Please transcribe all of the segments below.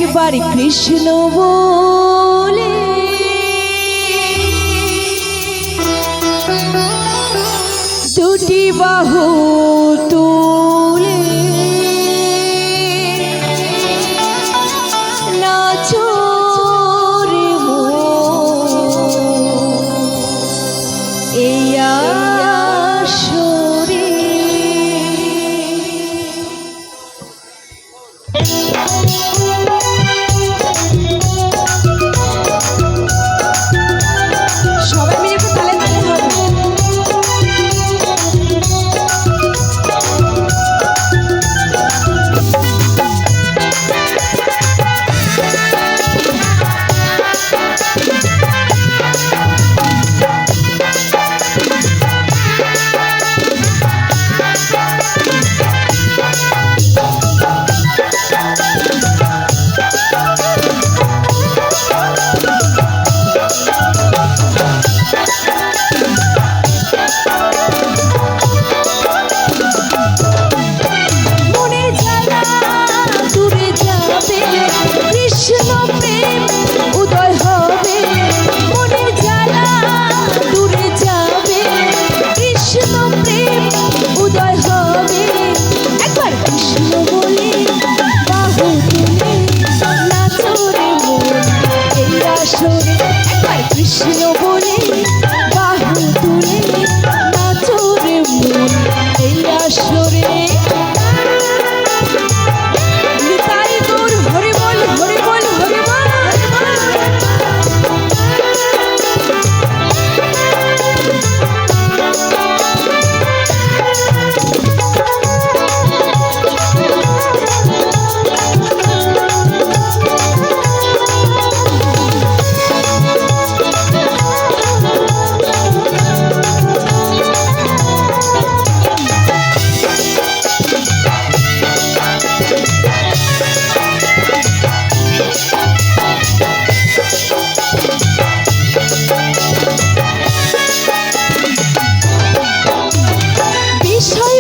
একবার কৃষ্ণ বলে দুটি বাহু তুলে নাচো রে মন এই আসরে। সবাই মিলে একটু তালে তালে হবে। কৃষ্ণ বলে বাহু তুলে নাচো রে মন এই আসরে। নিতাই গৌর হরি বল হরি বল হরি বল।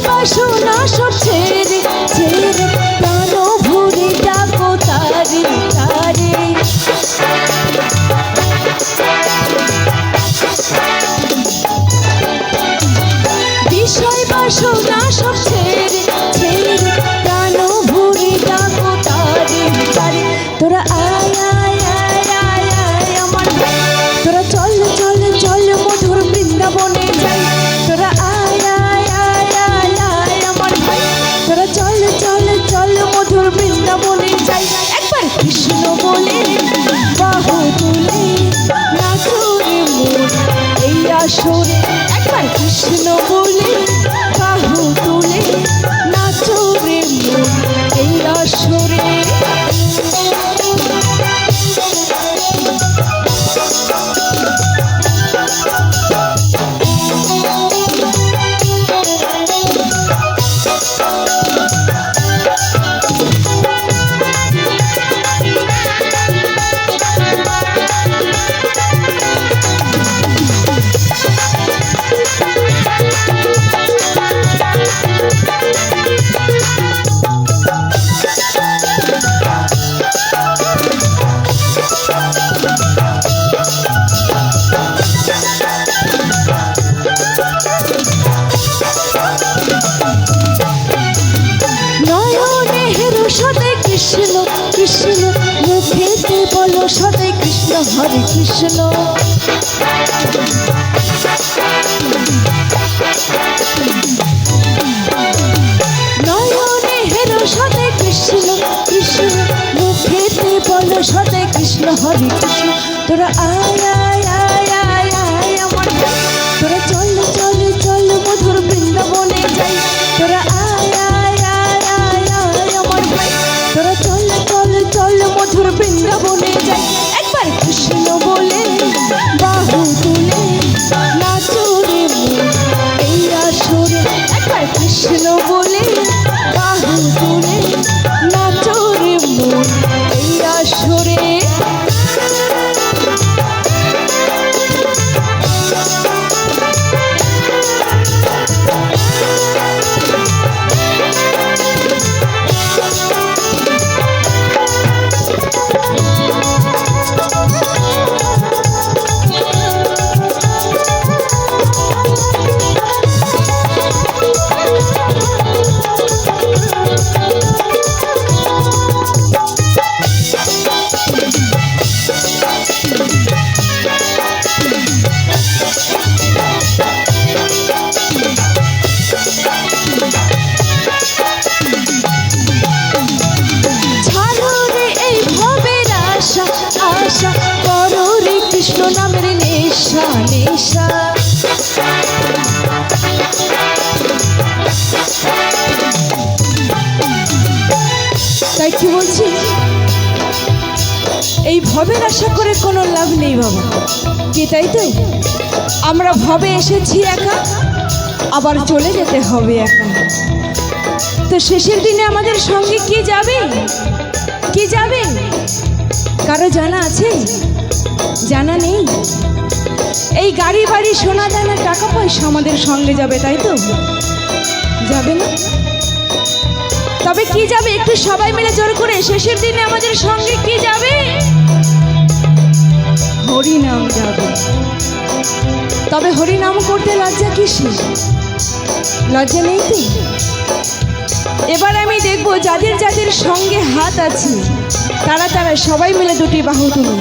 বাসনা সব ছেড়ে ছেড়ে প্রাণ ভরে ডাকো তারে তারে। বিষয় বাসনা সব ছেড়ে ছেড়ে প্রাণ ভরে ডাকো তারে তারে। তোরা আয় আয় আয় আয় আয় আমার, তোরা চল চল চল মধুর বৃন্দাবনে যাই। তোরা আয় আয় আয় আয় আয় আমার ভাই, তোরা চল চল চল মধুর বৃন্দাবনে যাই। একবার কৃষ্ণ বলে বাহু তুলে নাচো রে মন এই আসরে। একবার কৃষ্ণ বলে বাহু তুলে নাচো রে মন এই আসরে। কৃষ্ণ কৃষ্ণ মুখেতে বলো সদাই কৃষ্ণ হরে কৃষ্ণ। নয়নে হেরো সদাই কৃষ্ণ কৃষ্ণ মুখেতে বলো সদাই কৃষ্ণ হরে কৃষ্ণ। তোরা আয় আয় আয় আয় আয় আমার, তোরা চল চল চল মধুর বৃন্দাবনে যাই। তোরা আয় আয় আয় আয় আয় আমার ভাই, তোরা চল চল চল মধুর বৃন্দাবনে যাই। একবার কৃষ্ণ বলে বাহু তুলে নাচো রে মন এই আসরে। একবার কৃষ্ণ বলে বাহু তুলে নাচো রে মন এই আসরে। নেশা। তাই কি বলছি, এই ভবের আশা করে কোনো লাভ নেই বাবা, কি তাই তো? আমরা ভবে এসেছি একা, আবার চলে যেতে হবে একা। তো শেষের দিনে আমাদের সঙ্গে কে যাবে, কে যাবে কারো জানা আছে? জানা নেই। এই গাড়ি বাড়ি সোনা দানা টাকা পয়সা আমাদের সঙ্গে যাবে, তাই তো? যাবে না? তবে কি যাবে একটু সবাই মিলে জোর করে শেষের দিনে আমাদের সঙ্গে কি যাবে? হরিনাম যাবে। তবে হরিনাম করতে লজ্জা কিসে? লজ্জা নেই তো? এবার আমি দেখবো যাদের যাদের সঙ্গে হাত আছে তারা তারা সবাই মিলে দুটি বাহু তুলুন।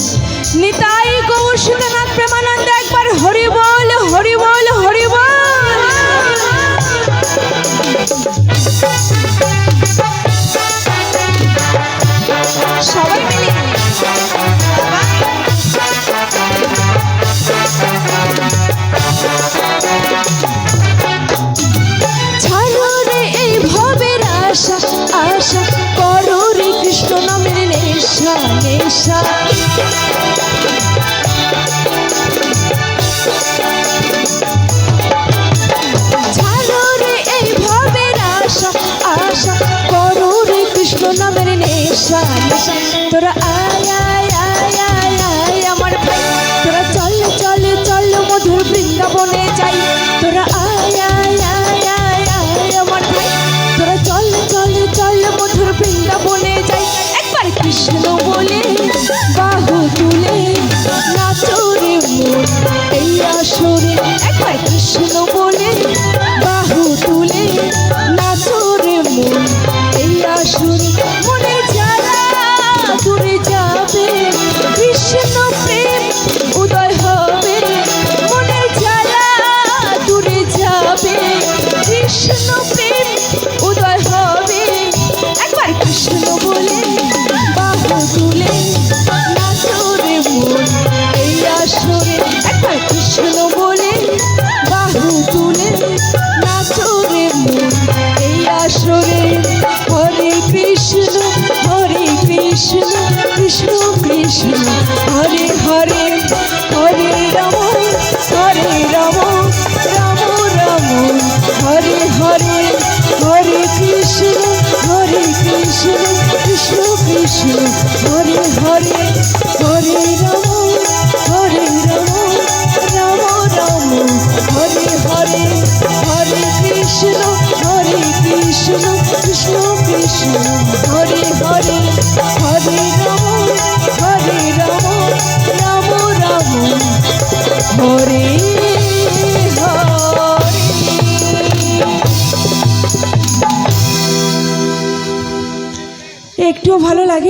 নিতাই গৌর সীতানাথ প্রেমানন্দ একবার হরি বল, হরি বল, হরি বল। সবাই মিলে ছাড়ো রে এই ভবের আশা, আশা করো রে কৃষ্ণ নামের নেশা, নেশা। ছাড়ো রে এই ভবের আশা, আশা করো রে কৃষ্ণ নামের নেশা, নেশা। তোরা আয় আয় আয় আয় আয় আমার ভাই, তোরা চল চল চল মধুর বৃন্দাবনে যাই। তোরা আয় আয় আয় আয় আয় আমার ভাই, তোরা চল চল চল মধুর বৃন্দাবনে যাই। একবার কৃষ্ণ বলে বাহু তুলে নাচো রে মন এই আসরে। একবার কৃষ্ণ বলে বাহু তুলে নাচো রে মন এই আসরে। মনে যারা দূরে যাবে কৃষ্ণ প্রেম উদয় হবে। মনে যারা দূরে যাবে কৃষ্ণ প্রেম উদয় হবে। একবার কৃষ্ণ বলে বাহু তুলে নাচো রে মন এই আসরে। একবার কৃষ্ণ বলে বাহু তুলে নাচো রে মন এই আসরে। হরে কৃষ্ণ কৃষ্ণ কৃষ্ণ কৃষ্ণ হরে হরে, হরে রাম রাম রাম হরে হরে। হরে কৃষ্ণ কৃষ্ণ কৃষ্ণ হরে হরে, হরে রাম রাম রাম হরে হরে। হরে কৃষ্ণ কৃষ্ণ কৃষ্ণ হরে হরে, হরে রাম রাম রাম হরে হরে। একটুও ভালো লাগে?